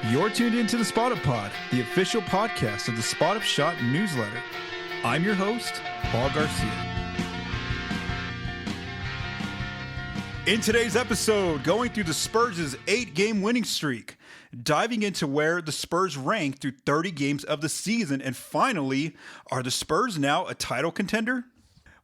You're tuned into the Spot Up Pod, the official podcast of the Spot Up Shot newsletter. I'm your host, Paul Garcia. In today's episode, going through the Spurs' 8-game winning streak, diving into where the Spurs rank through 30 games of the season, and finally, are the Spurs now a title contender?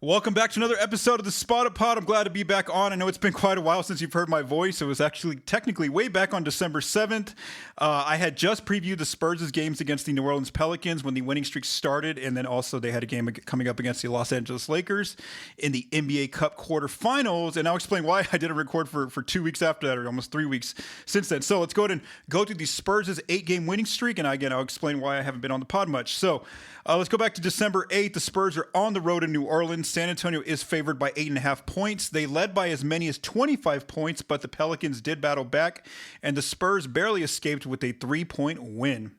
Welcome back to another episode of the Spot Up Pod. I'm glad to be back on. I know it's been quite a while since you've heard my voice. It was actually technically way back on December 7th. I had just previewed the Spurs' games against the New Orleans Pelicans when the winning streak started, and then also they had a game coming up against the Los Angeles Lakers in the NBA Cup quarterfinals, and I'll explain why I didn't record for 2 weeks after that, or almost 3 weeks since then. So let's go ahead and go through the Spurs' 8-game winning streak, and again, I'll explain why I haven't been on the pod much. So let's go back to December 8th. The Spurs are on the road in New Orleans. San Antonio is favored by 8.5 points. They led by as many as 25 points, but the Pelicans did battle back, and the Spurs barely escaped with a 3-point win.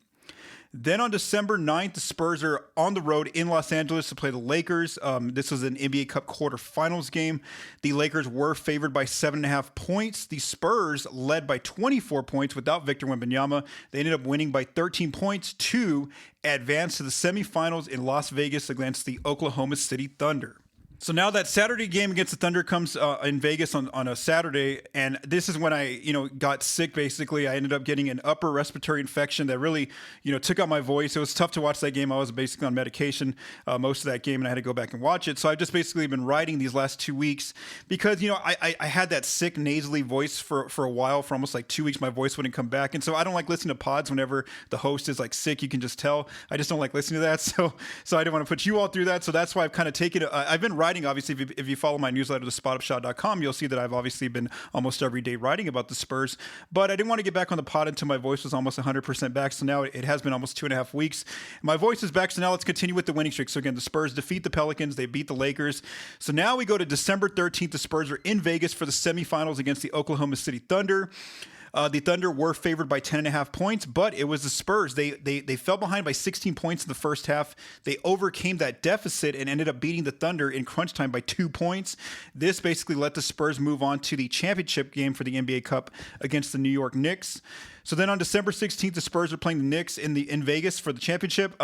Then on December 9th, the Spurs are on the road in Los Angeles to play the Lakers. This was an NBA Cup quarterfinals game. The Lakers were favored by 7.5 points. The Spurs led by 24 points without Victor Wembanyama. They ended up winning by 13 points to advance to the semifinals in Las Vegas against the Oklahoma City Thunder. So now that Saturday game against the Thunder comes in Vegas on a Saturday, and this is when I, got sick, basically. I ended up getting an upper respiratory infection that really, took out my voice. It was tough to watch that game. I was basically on medication most of that game, and I had to go back and watch it. So I've just basically been writing these last 2 weeks because, I had that sick nasally voice for a while. For almost like 2 weeks, my voice wouldn't come back. And so I don't like listening to pods whenever the host is like sick. You can just tell. I just don't like listening to that. So I didn't want to put you all through that. So that's why I've kind of taken it. I've been writing. Obviously, if you follow my newsletter, thespotupshot.com, you'll see that I've obviously been almost every day writing about the Spurs, but I didn't want to get back on the pod until my voice was almost 100% back. So now it has been almost 2.5 weeks. My voice is back. So now let's continue with the winning streak. So again, the Spurs defeat the Pelicans. They beat the Lakers. So now we go to December 13th. The Spurs are in Vegas for the semifinals against the Oklahoma City Thunder. The Thunder were favored by 10.5 points, but it was the Spurs. They fell behind by 16 points in the first half. They overcame that deficit and ended up beating the Thunder in crunch time by 2 points. This basically let the Spurs move on to the championship game for the NBA Cup against the New York Knicks. So then on December 16th, the Spurs are playing the Knicks in Vegas for the championship.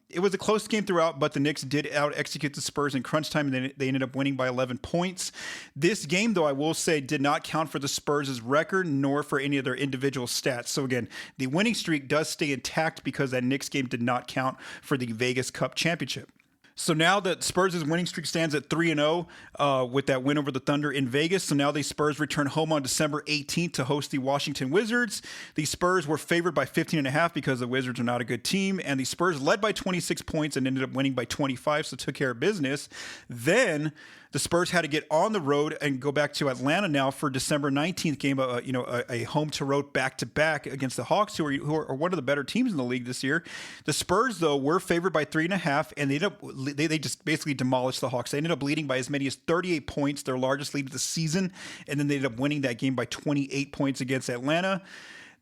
It was a close game throughout, but the Knicks did out-execute the Spurs in crunch time, and they ended up winning by 11 points. This game, though, I will say, did not count for the Spurs' record, nor for any of their individual stats. So again, the winning streak does stay intact because that Knicks game did not count for the Vegas Cup championship. So now that Spurs' winning streak stands at 3-0 with that win over the Thunder in Vegas. So now the Spurs return home on December 18th to host the Washington Wizards. The Spurs were favored by 15.5 because the Wizards are not a good team. And the Spurs led by 26 points and ended up winning by 25, so took care of business. Then the Spurs had to get on the road and go back to Atlanta now for December 19th game, a home-to-road back-to-back against the Hawks, who are one of the better teams in the league this year. The Spurs, though, were favored by 3.5, and they just basically demolished the Hawks. They ended up leading by as many as 38 points, their largest lead of the season, and then they ended up winning that game by 28 points against Atlanta.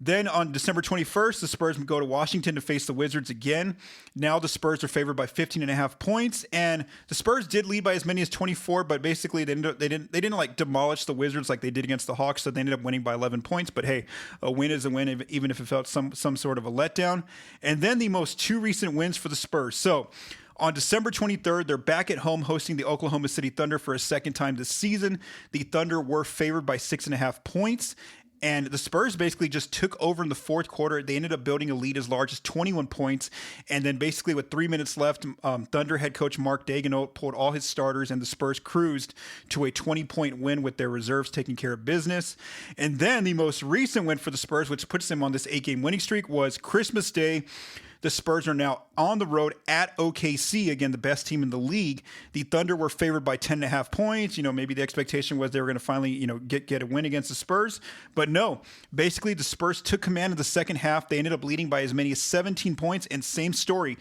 Then on December 21st, the Spurs go to Washington to face the Wizards again. Now the Spurs are favored by 15.5 points, and the Spurs did lead by as many as 24, but basically they didn't like demolish the Wizards like they did against the Hawks, so they ended up winning by 11 points. But hey, a win is a win, even if it felt some sort of a letdown. And then the most two recent wins for the Spurs. So on December 23rd, they're back at home hosting the Oklahoma City Thunder for a second time this season. The Thunder were favored by 6.5 points. And the Spurs basically just took over in the fourth quarter. They ended up building a lead as large as 21 points. And then basically with 3 minutes left, Thunder head coach Mark Daigneault pulled all his starters, and the Spurs cruised to a 20-point win with their reserves taking care of business. And then the most recent win for the Spurs, which puts them on this 8-game winning streak, was Christmas Day. The Spurs are now on the road at OKC, again, the best team in the league. The Thunder were favored by 10.5 points. Maybe the expectation was they were going to finally, get a win against the Spurs. But no, basically the Spurs took command of the second half. They ended up leading by as many as 17 points, and same story.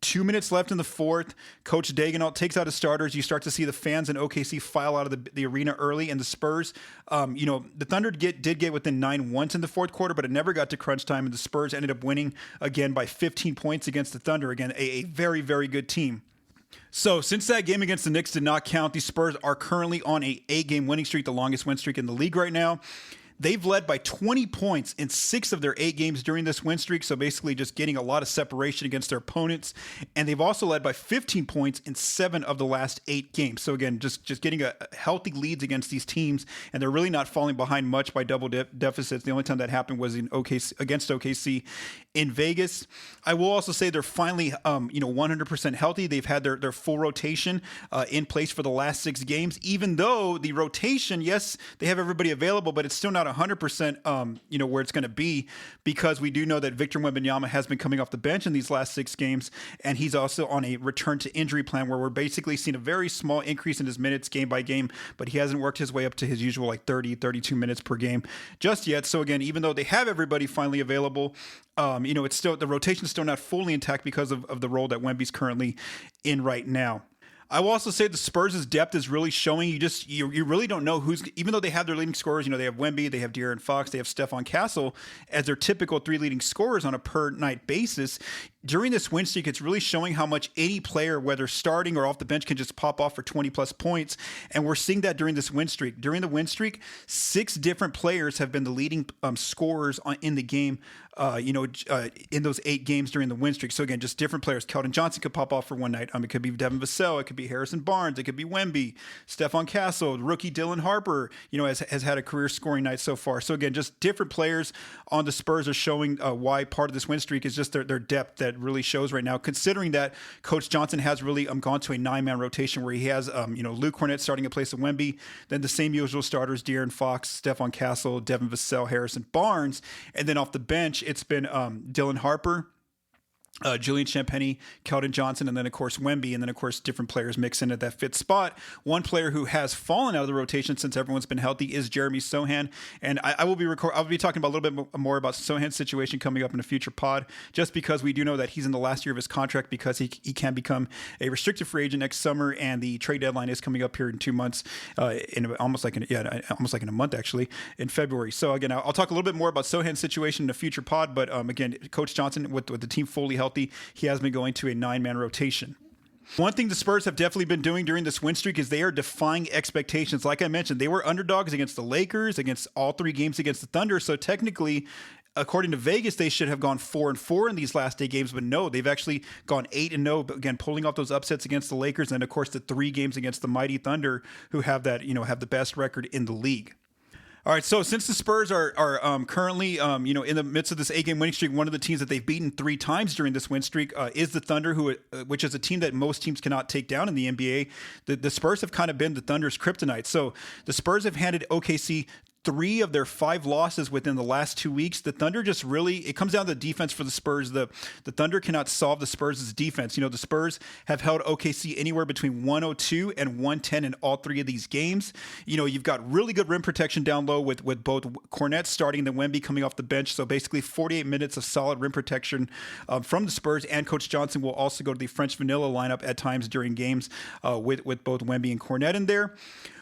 2 minutes left in the fourth. Coach Daigneault takes out his starters. You start to see the fans in OKC file out of the arena early, and the Spurs, the Thunder did get within 9 once in the fourth quarter, but it never got to crunch time, and the Spurs ended up winning again by 15 points against the Thunder. Again, a very, very good team. So since that game against the Knicks did not count, the Spurs are currently on a 8-game winning streak, the longest win streak in the league right now. They've led by 20 points in 6 of their 8 games during this win streak, so basically just getting a lot of separation against their opponents. And they've also led by 15 points in 7 of the last 8 games. So again, just getting a healthy leads against these teams, and they're really not falling behind much by double deficits. The only time that happened was in against OKC in Vegas. I will also say they're finally 100% healthy. They've had their full rotation in place for the last 6 games, even though the rotation, yes, they have everybody available, but it's still not 100% where it's going to be, because we do know that Victor Wembanyama has been coming off the bench in these last 6 games, and he's also on a return to injury plan where we're basically seeing a very small increase in his minutes game by game, but he hasn't worked his way up to his usual 32 minutes per game just yet. So again, even though they have everybody finally available, it's still, the rotation is still not fully intact because of the role that Wemby's currently in right now. I will also say the Spurs' depth is really showing. You really don't know who's, even though they have their leading scorers, they have Wemby, they have De'Aaron Fox, they have Stephon Castle as their typical 3 leading scorers on a per night basis. During this win streak, it's really showing how much any player, whether starting or off the bench, can just pop off for 20 plus points. And we're seeing that during this win streak. During the win streak, 6 different players have been the leading scorers in the game, in those 8 games during the win streak. So again, just different players. Keldon Johnson could pop off for one night. It could be Devin Vassell. It could be Harrison Barnes. It could be Wemby. Stephon Castle, rookie Dylan Harper, has had a career scoring night so far. So again, just different players on the Spurs are showing why part of this win streak is just their depth that really shows right now, considering that Coach Johnson has really gone to a 9-man rotation where he has Luke Cornett starting in place of Wemby, then the same usual starters, De'Aaron Fox, Stephon Castle, Devin Vassell, Harrison Barnes, and then off the bench it's been Dylan Harper, Julian Champagnie, Keldon Johnson, and then of course Wemby, and then of course different players mix in at that fifth spot. One player who has fallen out of the rotation since everyone's been healthy is Jeremy Sohan, and I'll be talking about a little bit more about Sohan's situation coming up in a future pod, just because we do know that he's in the last year of his contract, because he can become a restricted free agent next summer, and the trade deadline is coming up here in 2 months, almost like in a month actually, in February. So again, I'll talk a little bit more about Sohan's situation in a future pod, but again, Coach Johnson with the team fully healthy, he has been going to a 9-man rotation. One thing the Spurs have definitely been doing during this win streak is they are defying expectations. Like I mentioned, they were underdogs against the Lakers, against all 3 games against the Thunder. So technically, according to Vegas, they should have gone 4-4 in these last 8 games, but no, they've actually gone 8-0. Again, pulling off those upsets against the Lakers, and of course the 3 games against the mighty Thunder, who have have the best record in the league. All right, so since the Spurs are currently in the midst of this 8-game winning streak, one of the teams that they've beaten 3 times during this win streak is the Thunder, which is a team that most teams cannot take down in the NBA. The Spurs have kind of been the Thunder's kryptonite. So the Spurs have handed OKC 3 of their 5 losses within the last 2 weeks. The Thunder just really, it comes down to the defense for the Spurs. The Thunder cannot solve the Spurs' defense. The Spurs have held OKC anywhere between 102 and 110 in all 3 of these games. You've got really good rim protection down low with both Cornett starting and then Wemby coming off the bench. So basically 48 minutes of solid rim protection from the Spurs, and Coach Johnson will also go to the French vanilla lineup at times during games with both Wemby and Cornett in there.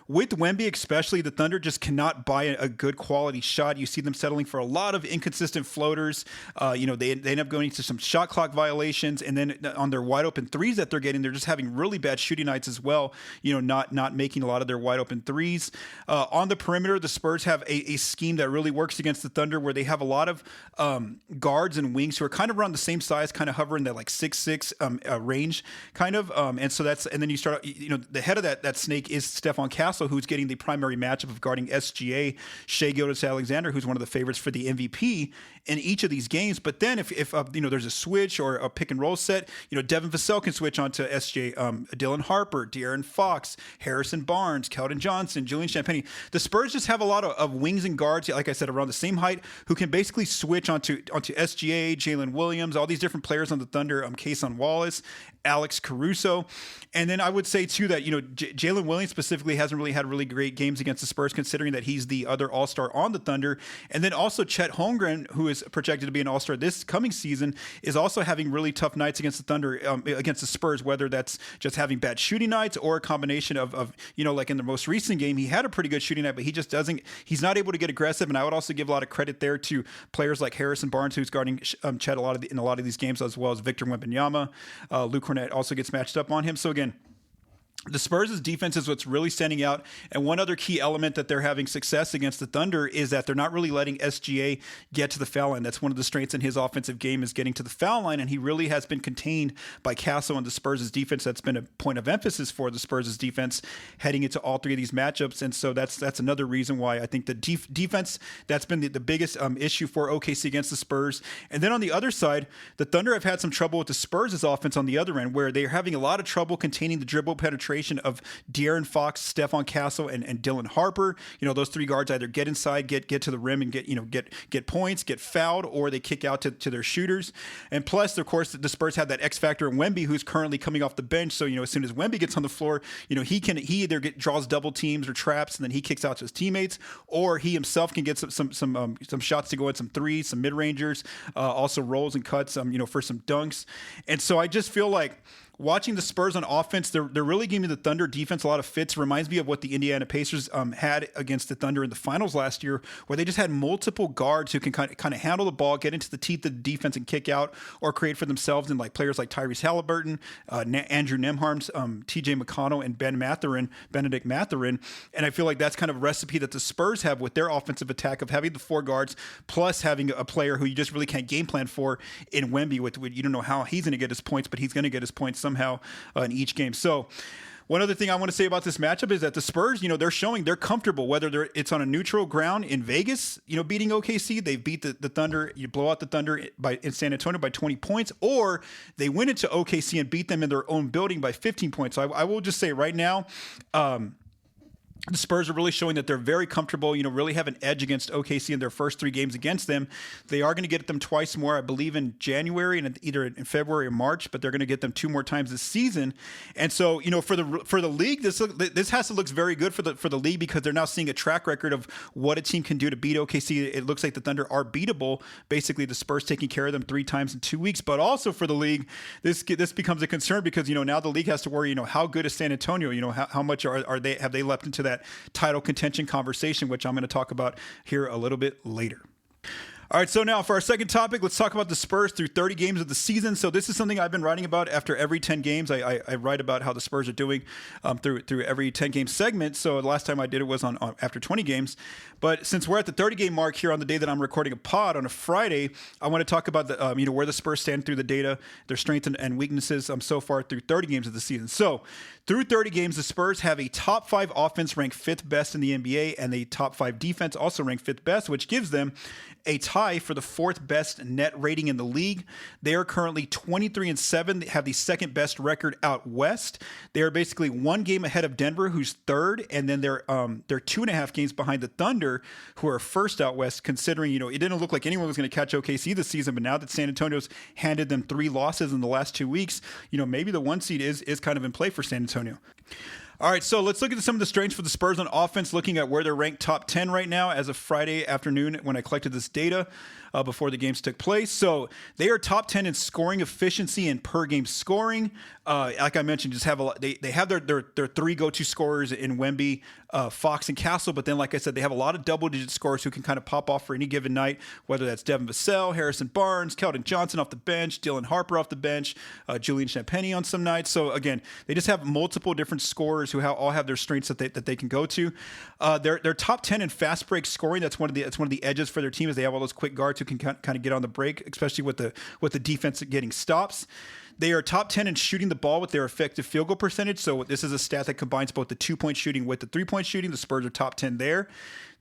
With Wemby especially, the Thunder just cannot buy a good quality shot. You see them settling for a lot of inconsistent floaters. They end up going into some shot clock violations, and then on their wide open threes that they're getting, they're just having really bad shooting nights as well. Not making a lot of their wide open threes. On the perimeter, the Spurs have a scheme that really works against the Thunder, where they have a lot of guards and wings who are kind of around the same size, kind of hovering that 6'6" range, kind of. And then you start, the head of that snake is Stephon Castle, who's getting the primary matchup of guarding SGA, Shai Gilgeous-Alexander, who's one of the favorites for the MVP in each of these games. But then if there's a switch or a pick and roll set, Devin Vassell can switch onto SGA, Dylan Harper, De'Aaron Fox, Harrison Barnes, Keldon Johnson, Julian Champagnie. The Spurs just have a lot of wings and guards, like I said, around the same height, who can basically switch onto SGA, Jalen Williams, all these different players on the Thunder, Cason Wallace, Alex Caruso. And then I would say too that Jalen Williams specifically hasn't really had really great games against the Spurs, considering that he's the other All-Star on the Thunder. And then also Chet Holmgren, who is projected to be an All-Star this coming season, is also having really tough nights against the Thunder, against the Spurs, whether that's just having bad shooting nights or a combination of like in the most recent game, he had a pretty good shooting night, but he's not able to get aggressive. And I would also give a lot of credit there to players like Harrison Barnes, who's guarding Chet in a lot of these games, as well as Victor Wembanyama. Luke Cornett also gets matched up on him. So again, The Spurs' defense is what's really standing out. And one other key element that they're having success against the Thunder is that they're not really letting SGA get to the foul line. That's one of the strengths in his offensive game, is getting to the foul line. And he really has been contained by Castle and the Spurs' defense. That's been a point of emphasis for the Spurs' defense heading into all three of these matchups. And so that's another reason why I think the defense, that's been the biggest issue for OKC against the Spurs. And then on the other side, the Thunder have had some trouble with the Spurs' offense on the other end, where they're having a lot of trouble containing the dribble penetration of De'Aaron Fox, Stephon Castle, and Dylan Harper. Those three guards either get inside, get to the rim, and get points, get fouled, or they kick out to their shooters. And plus, of course, the Spurs have that X factor in Wemby, who's currently coming off the bench. So as soon as Wemby gets on the floor, he either draws double teams or traps, and then he kicks out to his teammates, or he himself can get some shots to go at, some threes, some mid rangers, also rolls and cuts, for some dunks. And so I just feel like, watching the Spurs on offense, they're really giving the Thunder defense a lot of fits. Reminds me of what the Indiana Pacers had against the Thunder in the finals last year, where they just had multiple guards who can kind of handle the ball, get into the teeth of the defense and kick out, or create for themselves, and like players like Tyrese Halliburton, Andrew Nembhard, TJ McConnell, and Benedict Mathurin. And I feel like that's kind of a recipe that the Spurs have with their offensive attack, of having the four guards plus having a player who you just really can't game plan for in Wemby. With you don't know how he's going to get his points, but he's going to get his points somehow in each game. So one other thing I want to say about this matchup is that the Spurs, they're showing they're comfortable, whether it's on a neutral ground in Vegas, beating OKC. They beat the Thunder, you blow out the Thunder in San Antonio by 20 points, or they went into OKC and beat them in their own building by 15 points. So I will just say right now, the Spurs are really showing that they're very comfortable, really have an edge against OKC in their first three games against them. They are going to get them twice more, I believe, in January and either in February or March, but they're going to get them two more times this season. And so, for the league, this has to look very good for the league, because they're now seeing a track record of what a team can do to beat OKC. It looks like the Thunder are beatable. Basically, the Spurs taking care of them 3 times in 2 weeks. But also for the league, this becomes a concern, because now the league has to worry, how good is San Antonio? How much have they leapt into that title contention conversation, which I'm going to talk about here a little bit later. All right, so now for our second topic, let's talk about the Spurs through 30 games of the season. So this is something I've been writing about after every 10 games. I write about how the Spurs are doing through every 10-game segment. So the last time I did it was on after 20 games. But since we're at the 30-game mark here on the day that I'm recording a pod on a Friday, I want to talk about the where the Spurs stand through the data, their strengths and weaknesses so far through 30 games of the season. So through 30 games, the Spurs have a top 5 offense ranked 5th best in the NBA, and a top 5 defense also ranked 5th best, which gives them a tie for the 4th best net rating in the league. They are currently 23-7. They have the 2nd best record out west. They are basically 1 game ahead of Denver, who's 3rd, and then they're 2.5 games behind the Thunder, who are 1st out west. Considering it didn't look like anyone was going to catch OKC this season, but now that San Antonio's handed them 3 losses in the last 2 weeks, maybe the 1 seed is kind of in play for San Antonio. All right, so let's look at some of the strengths for the Spurs on offense, looking at where they're ranked top 10 right now as of Friday afternoon when I collected this data before the games took place. So they are top 10 in scoring efficiency and per game scoring. Like I mentioned, just have they have their 3 go-to scorers in Wemby, Fox, and Castle. But then, like I said, they have a lot of double-digit scorers who can kind of pop off for any given night, whether that's Devin Vassell, Harrison Barnes, Keldon Johnson off the bench, Dylan Harper off the bench, Julian Champagnie on some nights. So again, they just have multiple different scorers who all have their strengths that they can go to. They're top 10 in fast break scoring. That's one of the edges for their team, is they have all those quick guards who can kind of get on the break, especially with the defense getting stops. They are top 10 in shooting the ball with their effective field goal percentage. So this is a stat that combines both the 2-point shooting with the 3-point shooting. The Spurs are top 10 there.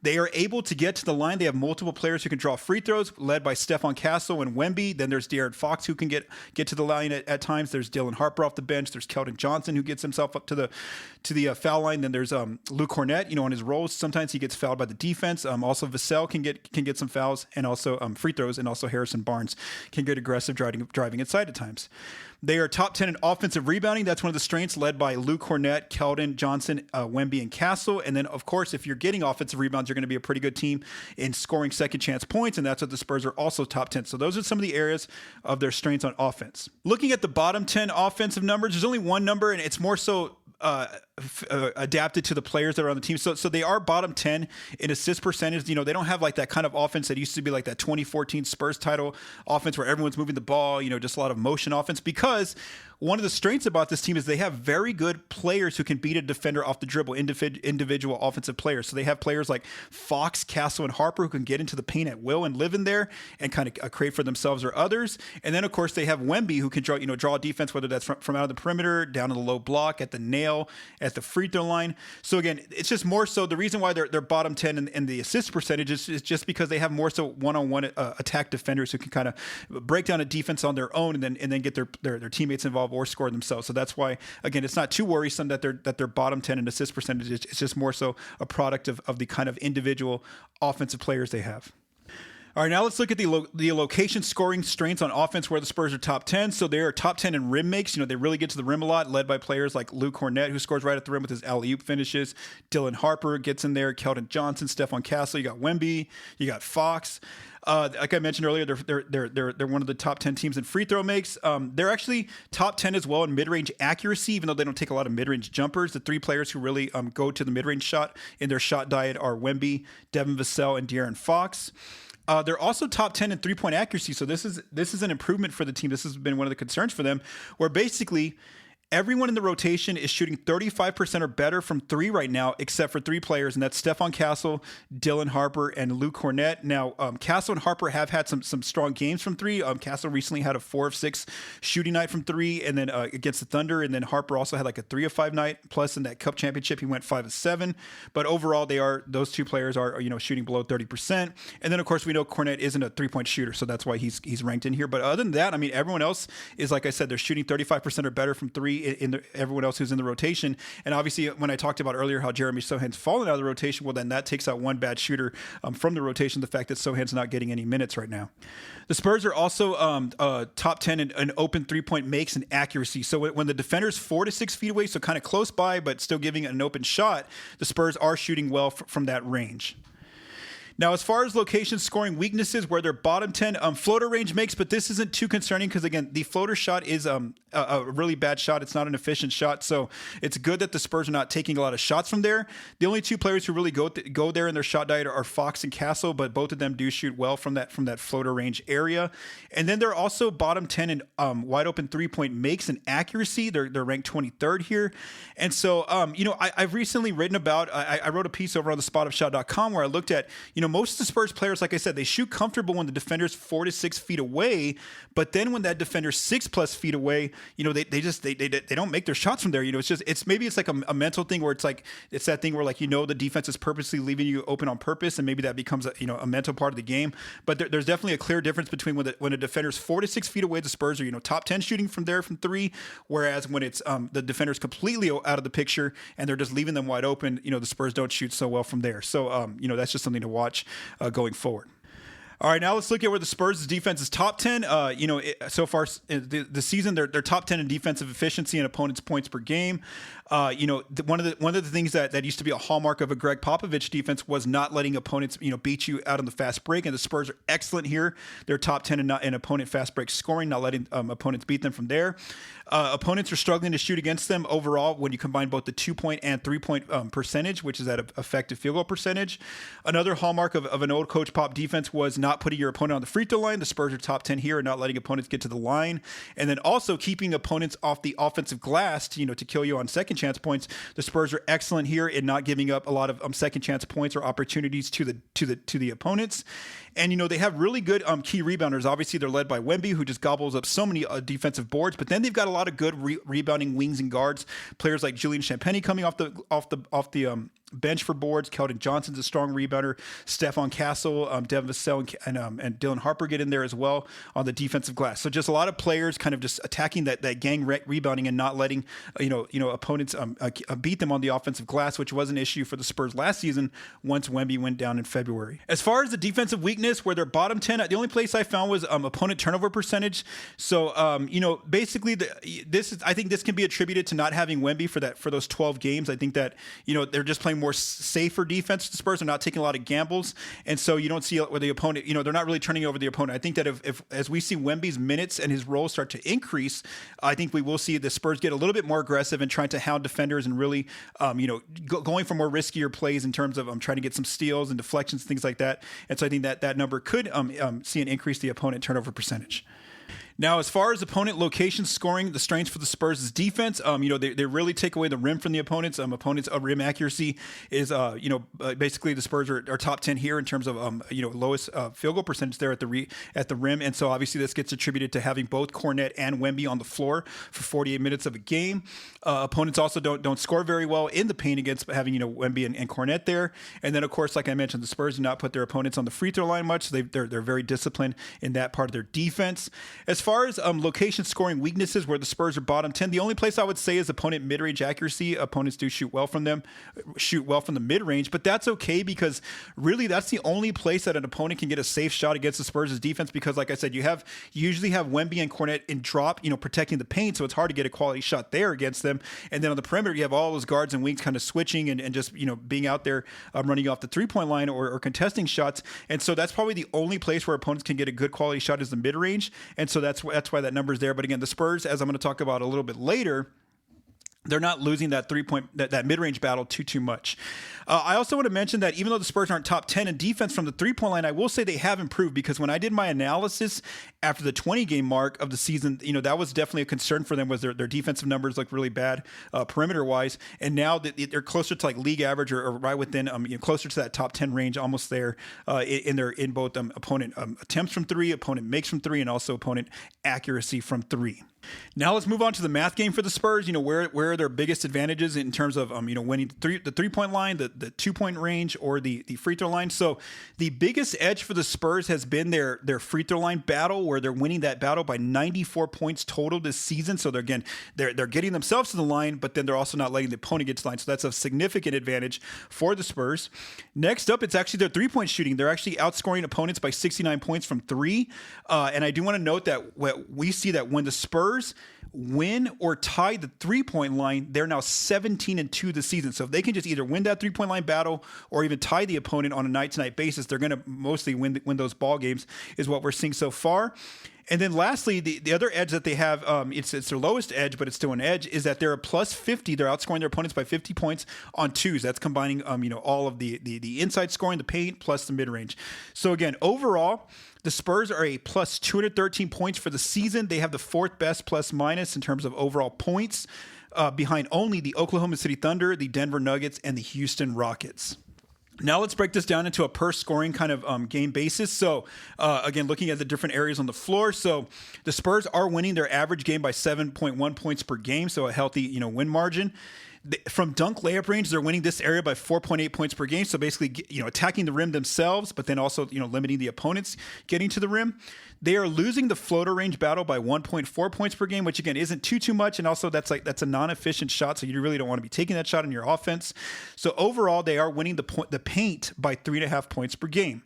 They are able to get to the line. They have multiple players who can draw free throws, led by Stephon Castle and Wemby. Then there's De'Aaron Fox, who can get to the line at times. There's Dylan Harper off the bench. There's Keldon Johnson, who gets himself up to the foul line. Then there's Luke Cornett, on his rolls. Sometimes he gets fouled by the defense. Also Vassell can get some fouls and also free throws. And also Harrison Barnes can get aggressive driving inside at times. They are top 10 in offensive rebounding. That's one of the strengths, led by Luke Cornett, Keldon Johnson, Wemby, and Castle. And then, of course, if you're getting offensive rebounds, you're going to be a pretty good team in scoring second chance points, and that's what the Spurs are also top 10. So those are some of the areas of their strengths on offense. Looking at the bottom 10 offensive numbers, there's only one number, and it's more so adapted to the players that are on the team. So they are bottom 10 in assist percentage. They don't have like that kind of offense that used to be like that 2014 Spurs title offense where everyone's moving the ball, just a lot of motion offense, because one of the strengths about this team is they have very good players who can beat a defender off the dribble, individual offensive players. So they have players like Fox, Castle, and Harper who can get into the paint at will and live in there and kind of create for themselves or others. And then, of course, they have Wemby who can draw defense, whether that's from out of the perimeter, down to the low block, at the nail, at the free throw line. So again, it's just more so the reason why they're bottom 10 in the assist percentage is just because they have more so one-on-one attack defenders who can kind of break down a defense on their own and then get their teammates involved or score themselves. So that's why, again, it's not too worrisome that they're bottom 10 in assist percentage. It's just more so a product of the kind of individual offensive players they have. All right, now let's look at the location scoring strengths on offense where the Spurs are top 10. So they are top 10 in rim makes. They really get to the rim a lot, led by players like Luke Cornett, who scores right at the rim with his alley-oop finishes. Dylan Harper gets in there, Keldon Johnson, Stephon Castle. You got Wemby, you got Fox. Like I mentioned earlier, they're one of the top 10 teams in free throw makes. They're actually top 10 as well in mid-range accuracy, even though they don't take a lot of mid-range jumpers. The three players who really go to the mid-range shot in their shot diet are Wemby, Devin Vassell, and De'Aaron Fox. They're also top 10 in three-point accuracy, so this is an improvement for the team. This has been one of the concerns for them, where basically everyone in the rotation is shooting 35% or better from three right now, except for three players, and that's Stephon Castle, Dylan Harper, and Luke Cornett. Now, Castle and Harper have had some strong games from three. Castle recently had a 4 of 6 shooting night from three, and then against the Thunder, and then Harper also had like a 3 of 5 night. Plus, in that Cup championship, he went 5 of 7. But overall, those two players are shooting below 30%. And then, of course, we know Cornett isn't a three-point shooter, so that's why he's ranked in here. But other than that, I mean, everyone else is, like I said, they're shooting 35% or better from three in everyone else who's in the rotation. And obviously, when I talked about earlier how Jeremy Sohan's fallen out of the rotation, well, then that takes out one bad shooter from the rotation, the fact that Sohan's not getting any minutes right now. The Spurs are also top 10 in open three-point makes and accuracy. So when the defender's 4 to 6 feet away, so kind of close by, but still giving an open shot, the Spurs are shooting well from that range. Now, as far as location scoring weaknesses, where they're bottom 10, floater range makes, but this isn't too concerning because, again, the floater shot is a really bad shot. It's not an efficient shot, so it's good that the Spurs are not taking a lot of shots from there. The only two players who really go there in their shot diet are Fox and Castle, but both of them do shoot well from that floater range area. And then they're also bottom 10 in wide open three-point makes and accuracy. They're ranked 23rd here. And so, I've recently written about, I wrote a piece over on thespotofshot.com where I looked at, most of the Spurs players, like I said, they shoot comfortable when the defender's 4 to 6 feet away, but then when that defender's 6+ feet away, they don't make their shots from there. It's like a mental thing where it's that thing where the defense is purposely leaving you open on purpose, and maybe that becomes a mental part of the game. But there's definitely a clear difference between when a defender's 4 to 6 feet away, the Spurs are top 10 shooting from there from three, whereas when it's the defender's completely out of the picture and they're just leaving them wide open, the Spurs don't shoot so well from there. So that's just something to watch going forward. All right, now let's look at where the Spurs' defense is top 10. So far the season, they're top 10 in defensive efficiency and opponents' points per game. One of the things that used to be a hallmark of a Greg Popovich defense was not letting opponents beat you out on the fast break, and the Spurs are excellent here. They're top 10 in opponent fast break scoring, not letting opponents beat them from there. Opponents are struggling to shoot against them overall when you combine both the 2-point and 3-point percentage, which is that effective field goal percentage. Another hallmark of an old Coach Pop defense was not putting your opponent on the free throw line. The Spurs are top 10 here and not letting opponents get to the line. And then also keeping opponents off the offensive glass to kill you on second chance points. The Spurs are excellent here in not giving up a lot of second chance points or opportunities to the opponents. And, they have really good key rebounders. Obviously, they're led by Wemby, who just gobbles up so many defensive boards. But then they've got a lot of good rebounding wings and guards. Players like Julian Champagnie coming off the bench for boards. Keldon Johnson's a strong rebounder. Stephon Castle, Devin Vassell, and Dylan Harper get in there as well on the defensive glass. So just a lot of players kind of just attacking that gang rebounding and not letting opponents beat them on the offensive glass, which was an issue for the Spurs last season once Wemby went down in February. As far as the defensive weakness, where they're bottom 10, the only place I found was opponent turnover percentage. So basically I think this can be attributed to not having Wemby for those 12 games. I think that they're just playing more safer defense. The Spurs are not taking a lot of gambles, and so you don't see where the opponent, they're not really turning over the opponent. I think that if as we see Wemby's minutes and his role start to increase, I think we will see the Spurs get a little bit more aggressive and trying to hound defenders and really, going for more riskier plays in terms of trying to get some steals and deflections, things like that. And so I think that number could see an increase the opponent turnover percentage. Now, as far as opponent location scoring, the strengths for the Spurs is defense. They really take away the rim from the opponents. Opponents' rim accuracy is, basically the Spurs are top 10 here in terms of, lowest field goal percentage there at the rim. And so obviously this gets attributed to having both Kornet and Wemby on the floor for 48 minutes of a game. Opponents also don't score very well in the paint against having, Wemby and Kornet there. And then, of course, like I mentioned, the Spurs do not put their opponents on the free throw line much. So they're very disciplined in that part of their defense. As far as location scoring weaknesses where the Spurs are bottom 10, the only place I would say is opponent mid-range accuracy. Opponents do shoot well from the mid-range, but that's okay because really that's the only place that an opponent can get a safe shot against the Spurs' defense because, like I said, you usually have Wemby and Kornet in drop, protecting the paint, so it's hard to get a quality shot there against them. And then on the perimeter, you have all those guards and wings kind of switching and just, being out there running off the three-point line or contesting shots. And so that's probably the only place where opponents can get a good quality shot is the mid-range. And so that's why that number's there. But again, the Spurs, as I'm going to talk about a little bit later, they're not losing that that mid-range battle too much. I also want to mention that even though the Spurs aren't top 10 in defense from the three-point line, I will say they have improved because when I did my analysis after the 20-game mark of the season, that was definitely a concern for them was their defensive numbers look really bad perimeter-wise. And now they're closer to like league average or right within, closer to that top 10 range, almost there in both opponent attempts from three, opponent makes from three, and also opponent accuracy from three. Now let's move on to the math game for the Spurs. Where are their biggest advantages in terms of winning the three-point line, the 2-point range, or the free throw line. So the biggest edge for the Spurs has been their free throw line battle, where they're winning that battle by 94 points total this season. So they're getting themselves to the line, but then they're also not letting the opponent get to the line. So that's a significant advantage for the Spurs. Next up, it's actually their three-point shooting. They're actually outscoring opponents by 69 points from three. And I do want to note that we see that when the Spurs win or tie the three-point line, they're now 17-2 this season. So if they can just either win that three-point line battle or even tie the opponent on a night-to-night basis, they're going to mostly win those ball games, is what we're seeing so far. And then lastly, the other edge that they have, it's their lowest edge, but it's still an edge, is that they're a plus 50. They're outscoring their opponents by 50 points on twos. That's combining, all of the inside scoring, the paint, plus the mid-range. So again, overall, the Spurs are a plus 213 points for the season. They have the fourth best plus minus in terms of overall points, behind only the Oklahoma City Thunder, the Denver Nuggets, and the Houston Rockets. Now let's break this down into a per scoring kind of game basis. So again, looking at the different areas on the floor. So the Spurs are winning their average game by 7.1 points per game. So a healthy, win margin. From dunk layup range, they're winning this area by 4.8 points per game. So basically, attacking the rim themselves, but then also, limiting the opponents getting to the rim. They are losing the floater range battle by 1.4 points per game, which again isn't too much. And also that's a non-efficient shot. So you really don't want to be taking that shot in your offense. So overall, they are winning the paint by 3.5 points per game.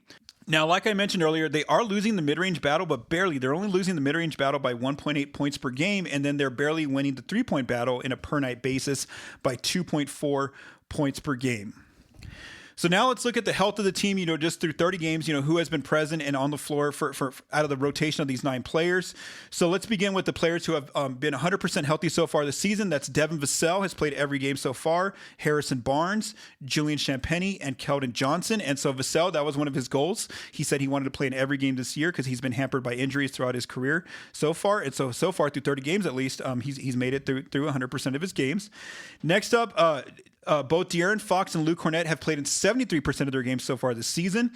Now, like I mentioned earlier, they are losing the mid-range battle, but barely. They're only losing the mid-range battle by 1.8 points per game, and then they're barely winning the three-point battle in a per-night basis by 2.4 points per game. So now let's look at the health of the team, just through 30 games, who has been present and on the floor for out of the rotation of these 9 players. So let's begin with the players who have been 100% healthy so far this season. That's Devin Vassell has played every game so far, Harrison Barnes, Julian Champagnie, and Keldon Johnson. And so Vassell, that was one of his goals. He said he wanted to play in every game this year because he's been hampered by injuries throughout his career so far. And so far through 30 games at least, he's made it through 100% of his games. Next up, both De'Aaron Fox and Luke Kornet have played in 73% of their games so far this season.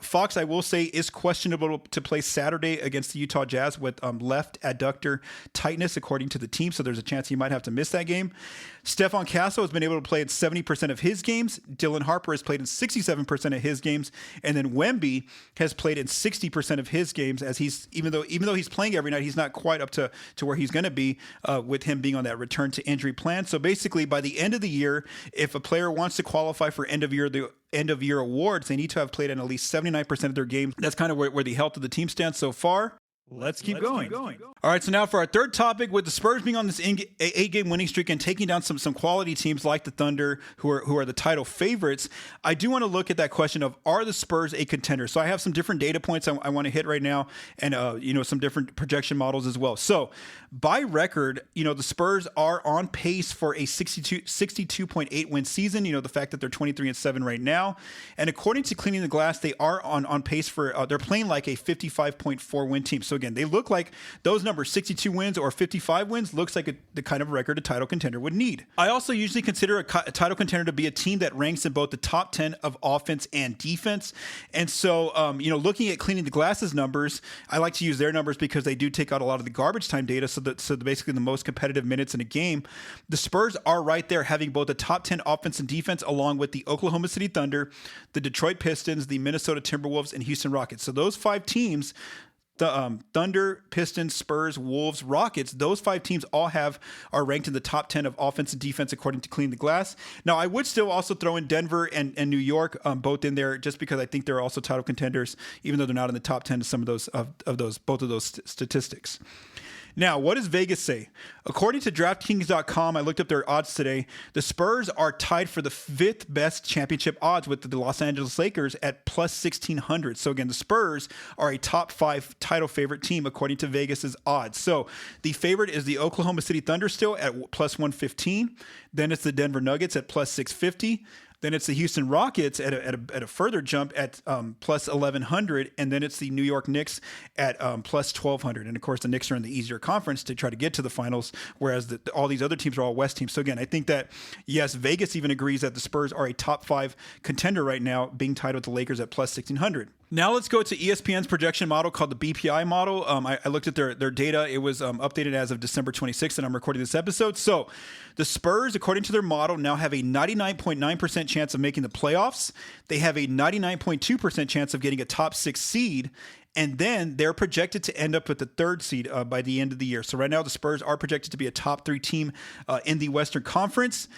Fox, I will say, is questionable to play Saturday against the Utah Jazz with left adductor tightness, according to the team. So there's a chance he might have to miss that game. Stephon Castle has been able to play in 70% of his games. Dylan Harper has played in 67% of his games. And then Wemby has played in 60% of his games, as he's even though he's playing every night, he's not quite up to where he's going to be with him being on that return to injury plan. So basically, by the end of the year, if a player wants to qualify for end of year awards, they need to have played in at least 79% of their games. That's kind of where the health of the team stands so far. Let's keep going. All right, so now for our third topic, with the Spurs being on this 8-game winning streak and taking down some quality teams like the Thunder, who are the title favorites, I do want to look at that question of, are the Spurs a contender? So I have some different data points I want to hit right now, and some different projection models as well. So by record, the Spurs are on pace for a 62.8 win season. The fact that they're 23-7 right now, and according to Cleaning the Glass, they are on pace for they're playing like a 55.4 win team. So again, they look like those numbers, 62 wins or 55 wins, looks like the kind of record a title contender would need. I also usually consider a title contender to be a team that ranks in both the top 10 of offense and defense. And so, looking at Cleaning the Glasses numbers, I like to use their numbers because they do take out a lot of the garbage time data. So basically the most competitive minutes in a game. The Spurs are right there, having both the top 10 offense and defense, along with the Oklahoma City Thunder, the Detroit Pistons, the Minnesota Timberwolves, and Houston Rockets. So those 5 teams, the Thunder, Pistons, Spurs, Wolves, Rockets, those 5 teams all are ranked in the top 10 of offense and defense according to Clean the Glass. Now, I would still also throw in Denver and New York both in there, just because I think they're also title contenders, even though they're not in the top 10 of some of those both of those statistics. Now, what does Vegas say? According to DraftKings.com, I looked up their odds today. The Spurs are tied for the 5th best championship odds with the Los Angeles Lakers at plus 1,600. So again, the Spurs are a top 5 title favorite team according to Vegas's odds. So the favorite is the Oklahoma City Thunder still at plus 115. Then it's the Denver Nuggets at plus 650. Then it's the Houston Rockets at a further jump at plus 1,100, and then it's the New York Knicks at plus 1,200. And of course, the Knicks are in the easier conference to try to get to the finals, whereas all these other teams are all West teams. So again, I think that yes, Vegas even agrees that the Spurs are a top 5 contender right now, being tied with the Lakers at plus 1,600. Now let's go to ESPN's projection model called the BPI model. I looked at their data. It was updated as of December 26th, and I'm recording this episode. So the Spurs, according to their model, now have a 99.9% chance of making the playoffs. They have a 99.2% chance of getting a top 6 seed. And then they're projected to end up with the 3rd seed by the end of the year. So right now the Spurs are projected to be a top 3 team in the Western Conference.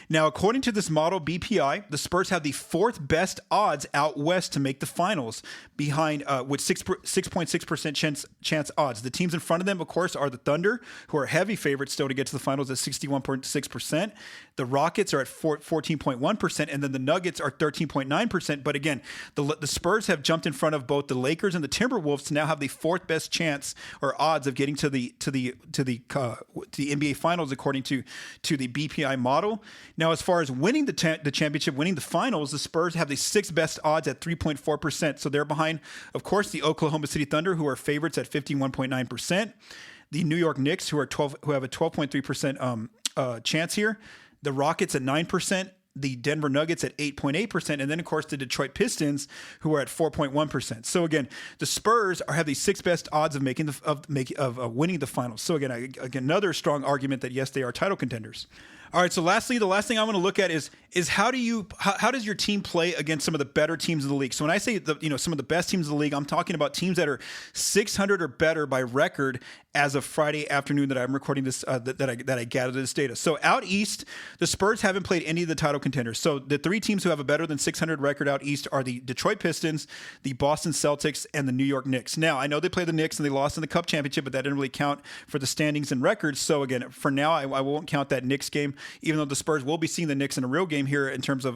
Now, according to this model, BPI, the Spurs have the 4th best odds out west to make the finals, behind with 6.6% chance odds. The teams in front of them, of course, are the Thunder, who are heavy favorites still to get to the finals at 61.6%. The Rockets are at 14.1%, and then the Nuggets are 13.9%. But again, the Spurs have jumped in front of both the Lakers and the Timberwolves to now have the 4th best chance or odds of getting to the NBA Finals according to the BPI model. Now, as far as winning the championship, winning the finals, the Spurs have the 6th best odds at 3.4%. So they're behind, of course, the Oklahoma City Thunder, who are favorites at 51.9%. The New York Knicks, who have a 12.3% chance here. The Rockets at 9%. The Denver Nuggets at 8.8%, and then of course the Detroit Pistons, who are at 4.1%. So again, the Spurs have the 6th best odds of winning the finals. So again, another strong argument that yes, they are title contenders. All right. So lastly, the last thing I want to look at is how does your team play against some of the better teams in the league? So when I say some of the best teams in the league, I'm talking about teams that are 600 or better by record as of Friday afternoon that I'm recording this, that I gathered this data. So out east, the Spurs haven't played any of the title contenders. So the 3 teams who have a better than 600 record out east are the Detroit Pistons, the Boston Celtics, and the New York Knicks. Now, I know they played the Knicks and they lost in the Cup Championship, but that didn't really count for the standings and records. So again, for now, I won't count that Knicks game, even though the Spurs will be seeing the Knicks in a real game here in terms of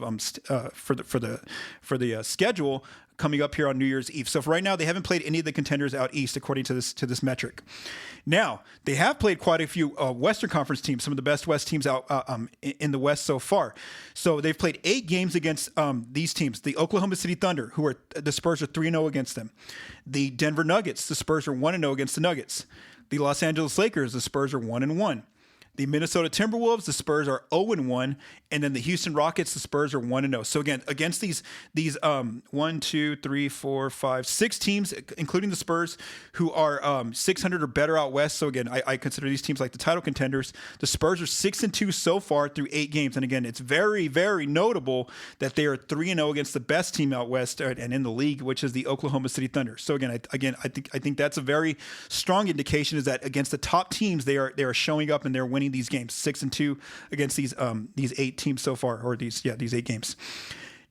for the schedule coming up here on New Year's Eve. So for right now, they haven't played any of the contenders out east according to this metric. Now, they have played quite a few Western Conference teams, some of the best West teams out in the West so far. So they've played 8 games against these teams. The Oklahoma City Thunder, the Spurs are 3-0 against them. The Denver Nuggets, the Spurs are 1-0 against the Nuggets. The Los Angeles Lakers, the Spurs are 1-1. The Minnesota Timberwolves, the Spurs are 0-1, and then the Houston Rockets, the Spurs are 1-0. So again, against these 1, 2, 3, 4, 5, 6 teams, including the Spurs, who are 600 or better out west. So again, I consider these teams like the title contenders. The Spurs are 6-2 so far through 8 games, and again, it's very, very notable that they are 3-0 against the best team out west and in the league, which is the Oklahoma City Thunder. So again, I think that's a very strong indication, is that against the top teams, they are showing up and they're winning these games, 6-2 against these 8 teams so far, or these 8 games.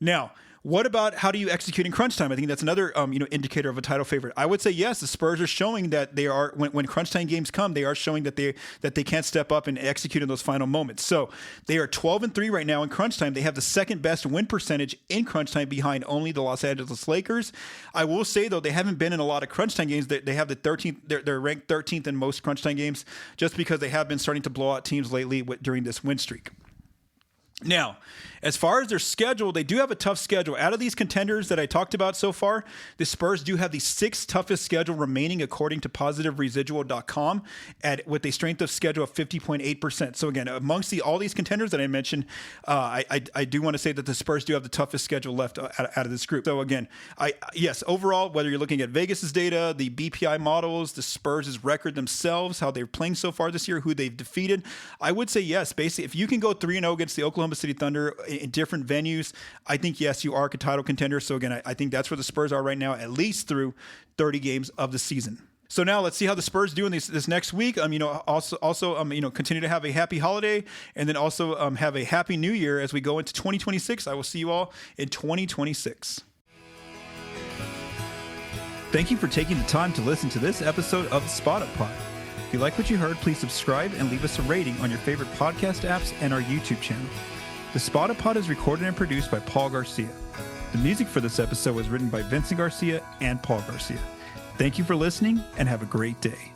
Now, what about how do you execute in crunch time? I think that's another indicator of a title favorite. I would say yes, the Spurs are showing that they are, when crunch time games come, they are showing that they can't step up and execute in those final moments. So they are 12-3 right now in crunch time. They have the 2nd best win percentage in crunch time, behind only the Los Angeles Lakers. I will say though, they haven't been in a lot of crunch time games. They have the 13th. They're ranked 13th in most crunch time games, just because they have been starting to blow out teams lately during this win streak. Now, as far as their schedule, they do have a tough schedule. Out of these contenders that I talked about so far, the Spurs do have the sixth toughest schedule remaining according to positiveresidual.com with a strength of schedule of 50.8%. So again, amongst all these contenders that I mentioned, I do want to say that the Spurs do have the toughest schedule left out of this group. So again, yes, overall, whether you're looking at Vegas's data, the BPI models, the Spurs' record themselves, how they're playing so far this year, who they've defeated, I would say yes. Basically, if you can go 3-0 against the Oklahoma City Thunder in different venues, I think, yes, you are a title contender. So again, I think that's where the Spurs are right now, at least through 30 games of the season. So now let's see how the Spurs do in this next week. Continue to have a happy holiday, and then also have a happy new year as we go into 2026. I will see you all in 2026. Thank you for taking the time to listen to this episode of the Spot Up Pod. If you like what you heard, please subscribe and leave us a rating on your favorite podcast apps and our YouTube channel. The Spot Up Pod is recorded and produced by Paul Garcia. The music for this episode was written by Vincent Garcia and Paul Garcia. Thank you for listening, and have a great day.